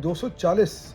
240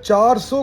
400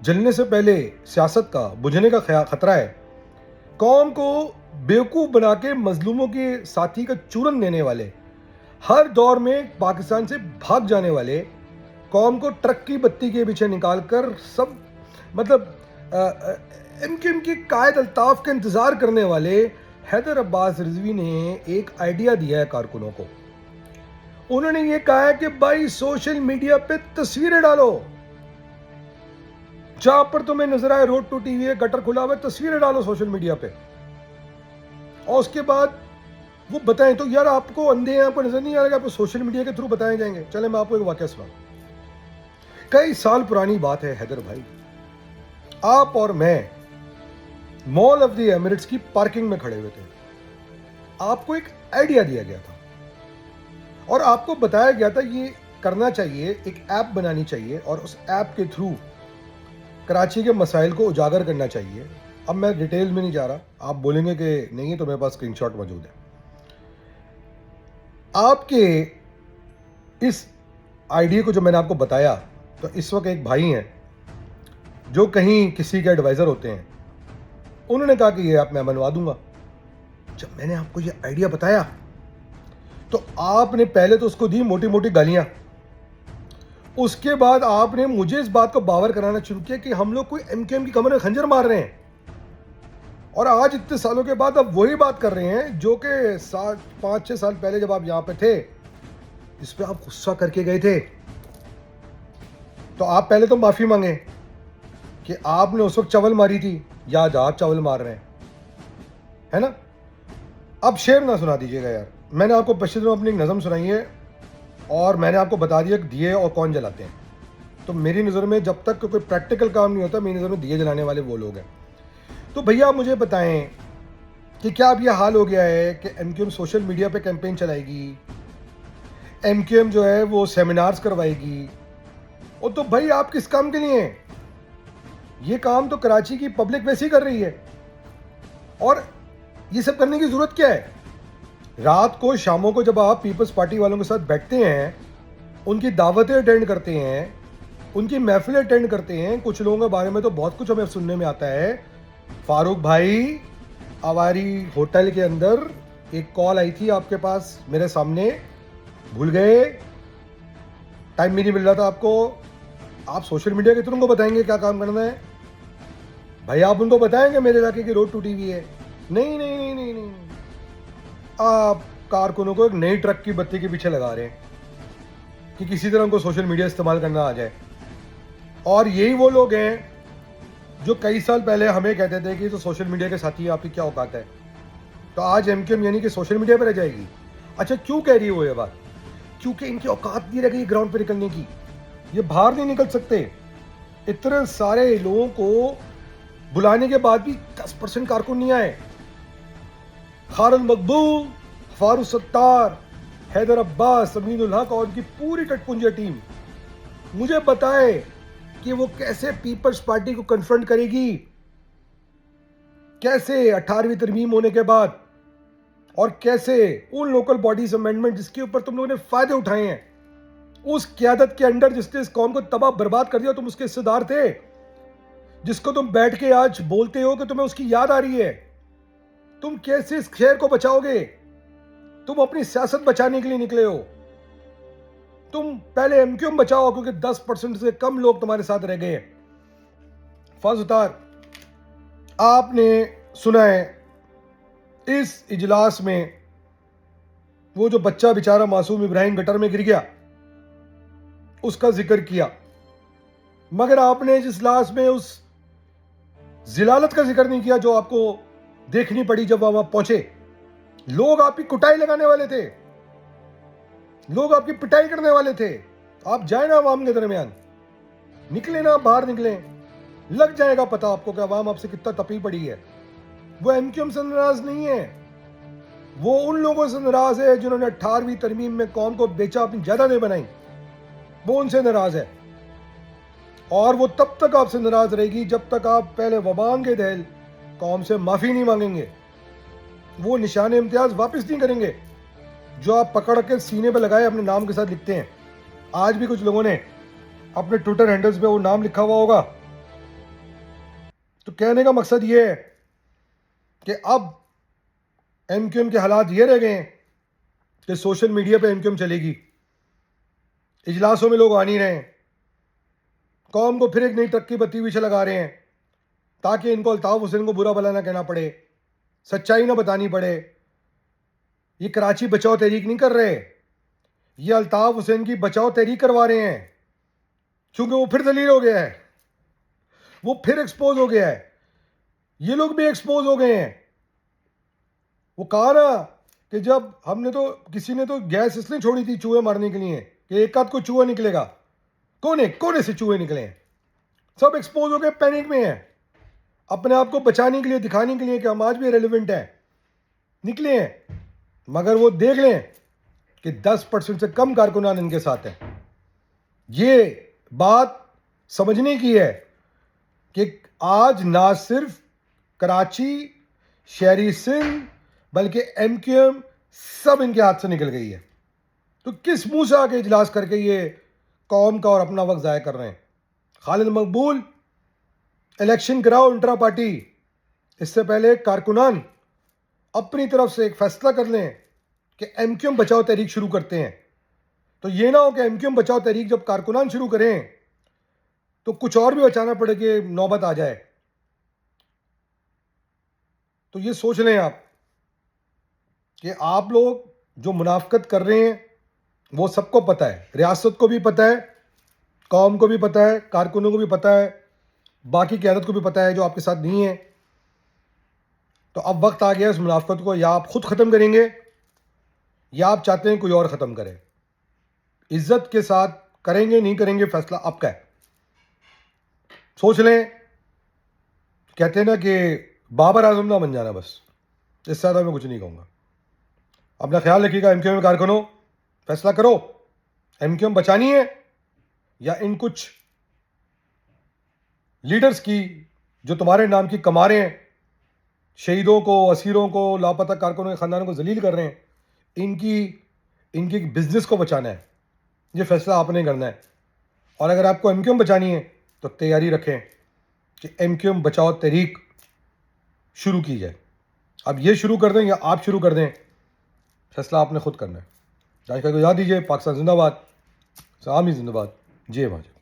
جلنے سے پہلے سیاست کا بجھنے کا خطرہ ہے، قوم کو بیوقوف بنا کے مظلوموں کے ساتھی کا چورن دینے والے، ہر دور میں پاکستان سے بھاگ جانے والے، قوم کو ٹرک کی بتی کے پیچھے نکال کر سب مطلب ایم کیو ایم کی قائد الطاف کا انتظار کرنے والے حیدر عباس رضوی نے ایک آئیڈیا دیا ہے کارکنوں کو. انہوں نے یہ کہا ہے کہ بھائی سوشل میڈیا پہ تصویریں ڈالو، جہاں پر تمہیں نظر آئے روڈ ٹو ٹی وی ہے، گٹر کھلا ہوا ہے، تصویریں ڈالو سوشل میڈیا پہ، اور اس کے بعد وہ بتائیں. تو یار آپ کو اندھے ہیں، آپ کو نظر نہیں آ رہا کہ آپ کو سوشل میڈیا کے تھرو بتائے جائیں گے. چلیں میں آپ کو ایک واقعہ سناؤں. کئی سال پرانی بات ہے حیدر بھائی، آپ اور میں مال آف دی ایمریٹس کی پارکنگ میں کھڑے ہوئے تھے. آپ کو ایک آئیڈیا دیا گیا تھا اور آپ کو بتایا گیا تھا یہ کرنا چاہیے، ایک ایپ بنانی چاہیے اور اس ایپ کے تھرو کراچی کے مسائل کو اجاگر کرنا چاہیے. اب میں ڈیٹیل میں نہیں جا رہا، آپ بولیں گے کہ نہیں ہے تو میرے پاس اسکرین شاٹ موجود ہے. آپ کے اس آئیڈیا کو جو میں نے آپ کو بتایا، تو اس وقت ایک بھائی ہیں جو کہیں کسی کے ایڈوائزر ہوتے ہیں، انہوں نے کہا کہ یہ آپ میں بنوا دوں گا. جب میں نے آپ کو یہ آئیڈیا بتایا تو آپ نے پہلے تو اس کو دی موٹی موٹی گالیاں، اس کے بعد آپ نے مجھے اس بات کو باور کرانا شروع کیا کہ ہم لوگ کوئی ایم کیو ایم کی کمر میں خنجر مار رہے ہیں. اور آج اتنے سالوں کے بعد اب وہی بات کر رہے ہیں جو کہ 5-6 سال پہلے جب آپ یہاں پہ تھے اس پہ آپ غصہ کر کے گئے تھے. تو آپ پہلے تو معافی مانگیں کہ آپ نے اس وقت چول ماری تھی، یا آج آپ چول مار رہے ہیں، ہے نا. اب شعر نہ سنا دیجیے گا یار، میں نے آپ کو پچھلے دنوں اپنی ایک نظم سنائی ہے اور میں نے آپ کو بتا دیا کہ دیے اور کون جلاتے ہیں. تو میری نظر میں جب تک کوئی پریکٹیکل کام نہیں ہوتا، میری نظر میں دیے جلانے والے وہ لوگ ہیں. تو بھیا آپ مجھے بتائیں کہ کیا اب یہ حال ہو گیا ہے کہ M Q M social media پہ کیمپین چلائے گی، ایم کیو ایم جو ہے وہ سیمینارز کروائے گی. اور تو بھائی آپ کس کام کے لیے ہیں؟ یہ کام تو کراچی کی پبلک ویسے ہی کر رہی ہے، اور یہ سب کرنے کی ضرورت کیا ہے؟ رات کو شاموں کو جب آپ پیپلز پارٹی والوں کے ساتھ بیٹھتے ہیں، ان کی دعوتیں اٹینڈ کرتے ہیں، ان کی محفلیں اٹینڈ کرتے ہیں، کچھ لوگوں کے بارے میں تو بہت کچھ ہمیں سننے میں آتا ہے. فاروق بھائی، ہماری ہوٹل کے اندر ایک کال آئی تھی آپ کے پاس میرے سامنے، بھول گئے؟ ٹائم بھی نہیں مل رہا تھا آپ کو. آپ سوشل میڈیا کے تھرو ان کو بتائیں گے کیا کام کرنا ہے. بھائی آپ ان کو بتائیں گے میرے علاقے کی روڈ ٹو ٹی وی ہے. نہیں نہیں نہیں نہیں نہیں، آپ کارکنوں کو ایک نئی ٹرک کی بتی کے پیچھے لگا رہے ہیں کہ کسی طرح ان کو سوشل میڈیا استعمال کرنا آ جائے. اور یہی وہ لوگ ہیں جو کئی سال پہلے ہمیں کہتے تھے کہ تو سوشل میڈیا کے ساتھی آپ کی کیا اوقات ہے. تو آج ایم کیو ایم یعنی کہ سوشل میڈیا پہ رہ جائے گی. اچھا کیوں کہہ رہی ہے وہ یہ بات؟ کیونکہ ان کی اوقات نہیں رہ گئی گراؤنڈ پہ نکلنے کی، یہ باہر نہیں نکل سکتے. اتنے سارے لوگوں کو بلانے کے بعد بھی 10% کارکن نہیں آئے. خالد مقبول، فاروق ستار، حیدر عباس، امین الحق اور ان کی پوری کٹ پنجہ ٹیم مجھے بتائے کہ وہ کیسے پیپلز پارٹی کو کنفرنٹ کرے گی، کیسے 18ویں ترمیم ہونے کے بعد، اور کیسے ان لوکل باڈیز امینڈمنٹ جس کے اوپر تم لوگوں نے فائدے اٹھائے ہیں، اس قیادت کے انڈر جس نے اس قوم کو تباہ برباد کر دیا، تم اس کے حصے دار تھے، جس کو تم بیٹھ کے آج بولتے ہو کہ تمہیں اس کی یاد آ رہی ہے. تم کیسے اس شہر کو بچاؤ گے؟ تم اپنی سیاست بچانے کے لیے نکلے ہو. تم پہلے ایم کیو ایم بچاؤ کیونکہ 10% سے کم لوگ تمہارے ساتھ رہ گئے ہیں. فاضل اتار، آپ نے سنا ہے اس اجلاس میں وہ جو بچہ بیچارہ معصوم ابراہیم گٹر میں گر گیا اس کا ذکر کیا، مگر آپ نے اس اجلاس میں اس ذلالت کا ذکر نہیں کیا جو آپ کو دیکھنی پڑی جب وہاں پہنچے. لوگ آپ کی کٹائی لگانے والے تھے، لوگ آپ کی پٹائی کرنے والے تھے. آپ جائیں نا عوام کے درمیان، نکلیں نا، باہر نکلیں، لگ جائے گا پتا آپ کو کہ عوام آپ سے کتنا تپی پڑی ہے. وہ ایم کیو ایم سے ناراض نہیں ہے، وہ ان لوگوں سے ناراض ہے جنہوں نے 18ویں ترمیم میں قوم کو بیچا، اپنی جائیدادیں بنائی، وہ ان سے ناراض ہے. اور وہ تب تک آپ سے ناراض رہے گی جب تک آپ پہلے وبان کے دہل قوم سے معافی نہیں مانگیں گے، وہ نشان امتیاز واپس نہیں کریں گے جو آپ پکڑ کے سینے پہ لگائے اپنے نام کے ساتھ لکھتے ہیں. آج بھی کچھ لوگوں نے اپنے ٹویٹر ہینڈلز پہ وہ نام لکھا ہوا ہوگا تو کہنے کا مقصد یہ ہے کہ اب ایم کیو ایم کے حالات یہ رہ گئے ہیں کہ سوشل میڈیا پہ ایم کیو ایم چلے گی، اجلاسوں میں لوگ آ نہیں رہے ہیں، قوم کو پھر ایک نئی ٹرک کی بتی پیچھے لگا رہے ہیں تاکہ ان کو الطاف حسین کو برا بھلا نہ کہنا پڑے، سچائی نہ بتانی پڑے۔ یہ کراچی بچاؤ تحریک نہیں کر رہے، یہ الطاف حسین کی بچاؤ تحریک کروا رہے ہیں، کیونکہ وہ پھر ذلیل ہو گیا ہے، وہ پھر ایکسپوز ہو گیا ہے، یہ لوگ بھی ایکسپوز ہو گئے ہیں۔ وہ کہا نا کہ جب ہم نے تو کسی نے تو گیس اس لیے چھوڑی تھی چوہے مارنے کے لیے کہ ایک آدھ کو چوہا نکلے گا، کونے سے چوہے نکلے ہیں، سب ایکسپوز ہو گئے، پینک میں ہیں، اپنے آپ کو بچانے کے لیے، دکھانے کے لیے کہ ہم آج بھی ریلیونٹ ہیں، نکلے ہیں، مگر وہ دیکھ لیں کہ 10% سے کم کارکنان ان کے ساتھ ہیں۔ یہ بات سمجھنے کی ہے کہ آج نہ صرف کراچی، شہری سندھ، بلکہ ایم کیو ایم سب ان کے ہاتھ سے نکل گئی ہے۔ تو کس منہ سے آگے اجلاس کر کے یہ قوم کا اور اپنا وقت ضائع کر رہے ہیں؟ خالد مقبول، الیکشن کراؤ انٹرا پارٹی، اس سے پہلے کارکنان اپنی طرف سے ایک فیصلہ کر لیں کہ ایم کیو ایم بچاؤ تحریک شروع کرتے ہیں۔ تو یہ نہ ہو کہ ایم کیو ایم بچاؤ تحریک جب کارکنان شروع کریں تو کچھ اور بھی بچانا پڑے کہ نوبت آ جائے۔ تو یہ سوچ لیں آپ کہ آپ لوگ جو منافقت کر رہے ہیں وہ سب کو پتہ ہے، ریاست کو بھی پتہ ہے، قوم کو بھی پتہ ہے، کارکنوں کو بھی پتہ ہے، باقی قیادت کو بھی پتہ ہے جو آپ کے ساتھ نہیں ہے۔ تو اب وقت آ گیا اس منافقت کو یا آپ خود ختم کریں گے یا آپ چاہتے ہیں کوئی اور ختم کرے۔ عزت کے ساتھ کریں گے نہیں کریں گے فیصلہ آپ کا ہے، سوچ لیں۔ کہتے ہیں نا کہ بابر اعظم نہ بن جانا، بس اس سے زیادہ میں کچھ نہیں کہوں گا۔ اپنا خیال رکھیے گا، ایم کیو ایم کارکنوں فیصلہ کرو، ایم کیو ایم بچانی ہے یا ان کچھ لیڈرز کی جو تمہارے نام کی کماریں ہیں، شہیدوں کو، اسیروں کو، لاپتہ کارکنوں کے خاندانوں کو ذلیل کر رہے ہیں، ان کی بزنس کو بچانا ہے۔ یہ فیصلہ آپ نے کرنا ہے، اور اگر آپ کو ایم کیو ایم بچانی ہے تو تیاری رکھیں کہ ایم کیو ایم بچاؤ تحریک شروع کی جائے۔ اب یہ شروع کر دیں یا آپ شروع کر دیں، فیصلہ آپ نے خود کرنا ہے۔ آج کا کو یاد دیجیے، پاکستان زندہ باد، سلامی زندہ باد، جے مہاجر۔